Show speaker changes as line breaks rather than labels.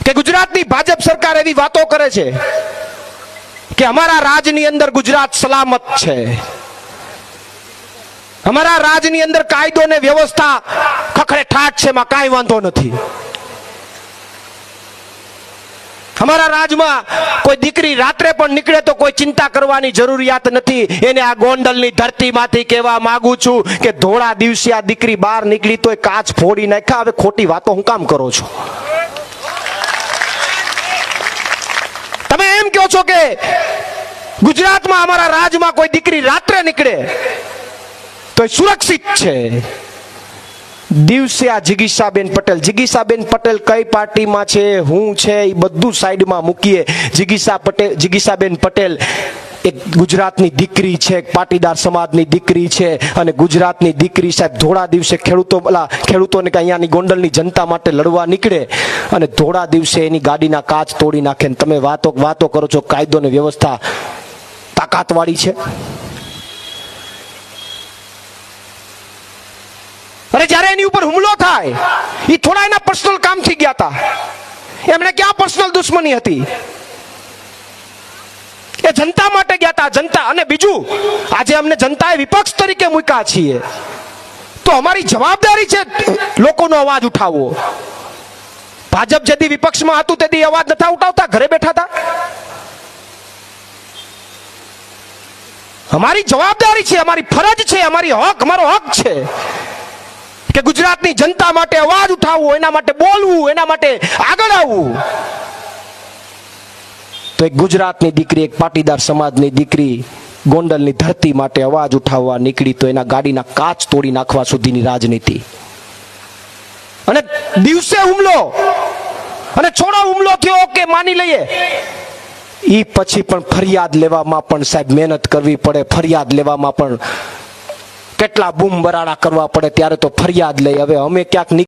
કે ગુજરાતની ભાજપ સરકાર એવી વાતો કરે છે કે અમારા રાજની અંદર ગુજરાત સલામત છે, અમારા રાજની અંદર કાયદો ને વ્યવસ્થા ખખડેઠાટ છે, માં કાંઈ વાંધો નથી. અમારા રાજમાં કોઈ દીકરી રાત્રે પણ નીકળે તો કોઈ ચિંતા કરવાની જરૂરિયાત નથી. એને આ ગોંડલની ધરતીમાંથી કહેવા માંગુ છું કે ધોળા દિવસે આ દીકરી બહાર નીકળી તોય કાચ ફોડી નાખ્યા. હવે ખોટી વાતો હું કામ કરો છો? તમે એમ કહો છો કે ગુજરાતમાં અમારા રાજમાં કોઈ દીકરી રાત્રે નીકળે તો સુરક્ષિત છે. દિવસે આ જિગીશાબેન પટેલ કઈ પાર્ટીમાં છે, હું છે, એ બધું સાઈડમાં મૂકીએ. જિગીશાબેન પટેલ એક ગુજરાતની દીકરી છે, પાટીદાર સમાજની દીકરી છે, અને ગુજરાતની દીકરી સાહેબ ધોળા દિવસે ખેડૂતોને કે અહીંયાની ગોંડલની જનતા માટે લડવા નીકળે અને ધોળા દિવસે એની ગાડીના કાચ તોડી નાખે. તમે વાતો કરો છો કાયદો ને વ્યવસ્થા તાકાતવાળી છે. અને જ્યારે એની ઉપર હુમલો થાય, એ થોડા એના પર્સનલ કામથી ગયા હતા. એમણે ક્યાં પર્સનલ દુશ્મની હતી? એ જનતા માટે ગયા હતા. જનતા. અને બીજું, આજે અમને જનતાએ વિપક્ષ તરીકે મૂક્યા છીએ તો અમારી જવાબદારી છે લોકોનો અવાજ ઉઠાવવો. ભાજપ જેથી વિપક્ષમાં હતું તેથી અવાજ નતા ઉઠાવતા, ઘરે બેઠા હતા. અમારી જવાબદારી છે, અમારી ફરજ છે, અમારો હક છે કે ગુજરાતની જનતા માટે અવાજ ઉઠાવવો, એના માટે બોલવું, એના માટે આગળ આવવું. તો એક ગુજરાતની દીકરી, એક પાટીદાર સમાજની દીકરી ગોંડલની ધરતી માટે અવાજ ઉઠાવવા નીકળી તો એના ગાડીના કાચ તોડી નાખવા સુધીની રાજનીતિ. અને દિવસે હુમલો, અને છોડો હુમલો થયો કે માની લઈએ, ઈ પછી પણ ફરિયાદ લેવામાં પણ સાહેબ મહેનત કરવી પડે. ફરિયાદ લેવામાં પણ કેટલા બૂમ બરાડા કરવા પડે, ત્યારે તો ફરિયાદ લઈ. હવે અમે ક્યાંક